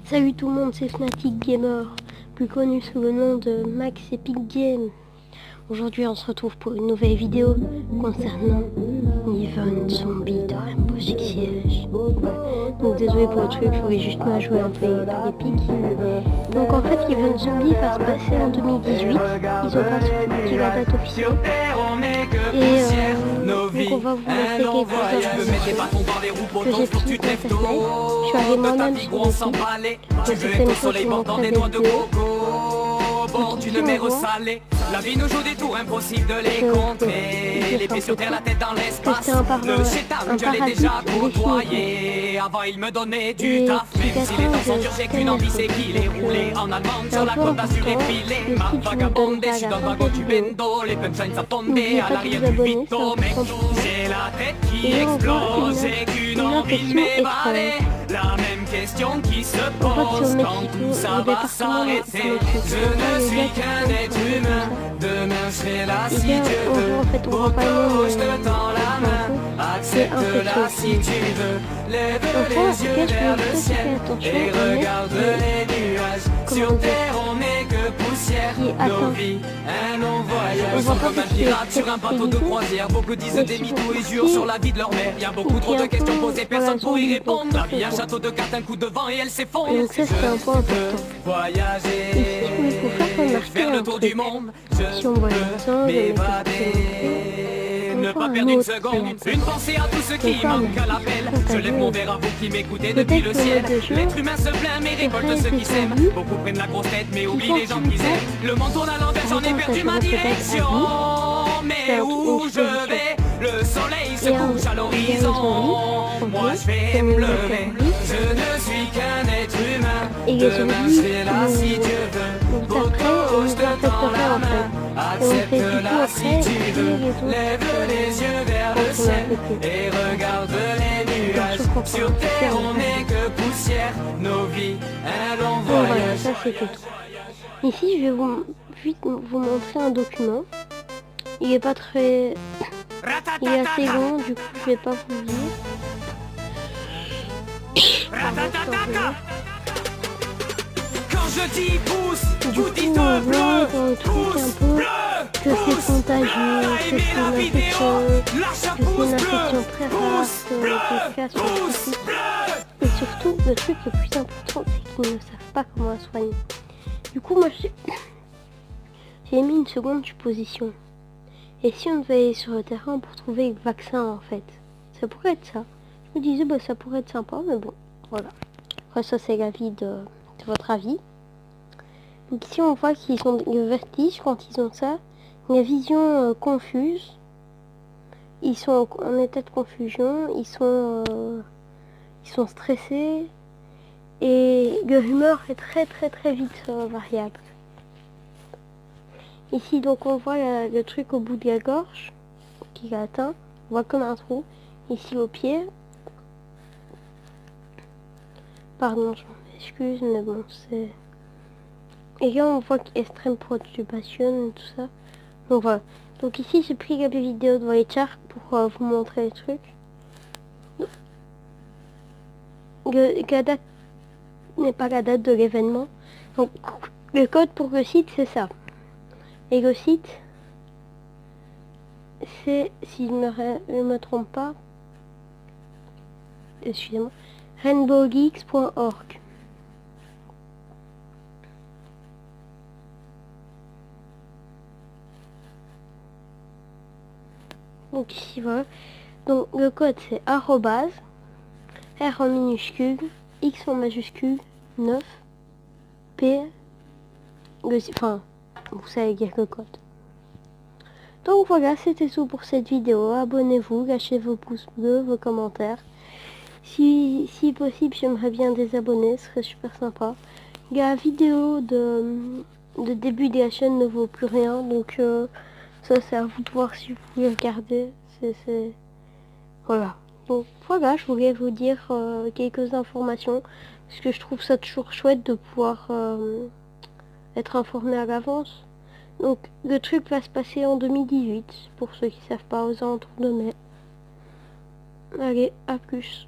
Salut tout le monde, c'est Fnatic Gamer, plus connu sous le nom de Max Epic Game. Aujourd'hui on se retrouve pour une nouvelle vidéo concernant Nivon Zombie de Rainbow Six Siege. Donc désolé pour le truc, il faudrait juste mal jouer un peu par Epic. Donc en fait Nivon Zombie va se passer en 2018, ils ont pas sorti la date officielle. Et donc on va vous montrer quelques informations que j'ai prises dans cette mail. Je suis allé moi-même sur le site, j'ai fait une fois sur mon vidéo. Du numéro salé, la vie nous joue des tours impossibles de les contrer. Les pieds sur terre, la tête dans l'espace. Le chétan, je l'ai déjà côtoyé. Avant il me donnait du taf, même si les temps sont durs, j'ai qu'une envie, c'est qu'il est roulé en allemand sur la côte d'Azur effilée. Ma vagabondée, je suis dans le wagon du bendo. Les punchlines sont tombées à l'arrière du vito. Mec, j'ai la tête qui explose, j'ai qu'une envie de m'évader. La même question qui se pose quand tout ça va s'arrêter. Je ne suis qu'un être humain, demain je serai là si Dieu veut. Beaucoup, je te tends la main, accepte-la si tu veux. Lève les yeux vers le ciel et regarde les nuages. Sur terre on n'est que poussière, nos vies, un long voyage. Sont comme un pirate sur un bateau de croisière. Beaucoup disent des mythos et jurent sur la vie de leur mère. Y'a beaucoup trop de questions posées, personne pour y répondre. La vie un château de cartes, un coup de vent et elle s'effondre. Donc ça c'est un point important. Voyager, faire le tour du monde, je peux m'évader. Ne pas perdre une seconde, une pensée à tous ceux qui manquent à l'appel. Je lève mon verre à vous qui m'écoutez depuis le ciel. L'être humain se plaint mais récolte ceux qui s'aiment. Beaucoup prennent la grosse tête mais oublient les gens qu'ils aiment. Le monde tourne à l'envers, j'en ai perdu ma direction. Mais où je vais, le soleil se couche à l'horizon. Moi je vais me lever, je ne suis qu'un être humain. Demain je serai là si Dieu veut. Beaucoup, je te tends la main, accepte-la si tu veux. Lève les yeux vers le ciel et regarde les nuages. Sur terre on n'est que poussière, nos vies, un long voyage. Ça c'était tout. Ici je vais vite vous montrer un document. Il est pas très... Il est assez long, du coup je vais pas vous le lire. Quand je dis pouce, vous dites bleu, pouce bleu, que c'est contagieux, que c'est une infection très rare, que pouce bleu. Et surtout, le truc le plus important, c'est qu'ils ne savent pas comment la soigner. Du coup, moi j'ai mis une seconde supposition. Et si on devait aller sur le terrain pour trouver le vaccin en fait, ça pourrait être ça. Je me disais, bah ça pourrait être sympa, mais bon, voilà. Après ça c'est l'avis de votre avis. Donc ici on voit qu'ils ont le vertige quand ils ont ça, la vision confuse, ils sont en état de confusion, ils sont stressés et leur humeur est très vite variable. Ici donc on voit le truc au bout de la gorge qui a atteint, on voit comme un trou, ici au pied. Pardon, je m'excuse, mais bon c'est... Et là on voit extrême perturbation et tout ça. Donc voilà. Donc ici j'ai pris quelques vidéos de Voyager pour vous montrer les trucs. La date n'est pas la date de l'événement. Donc le code pour le site c'est ça. Et le site c'est, si je me trompe pas, excusez-moi, rainbowgeeks.org. Donc ici voilà. Donc le code c'est arrobase, R en minuscule, X en majuscule, 9, P, enfin vous savez lire le code. Donc voilà, c'était tout pour cette vidéo. Abonnez-vous, lâchez vos pouces bleus, vos commentaires. Si possible, j'aimerais bien des abonnés, ce serait super sympa. La vidéo de début de la chaîne ne vaut plus rien, donc ça c'est à vous de voir si vous voulez regarder. Voilà. Donc voilà, je voulais vous dire quelques informations, parce que je trouve ça toujours chouette de pouvoir être informé à l'avance. Donc le truc va se passer en 2018, pour ceux qui savent pas, aux alentours de mai. Allez, à plus.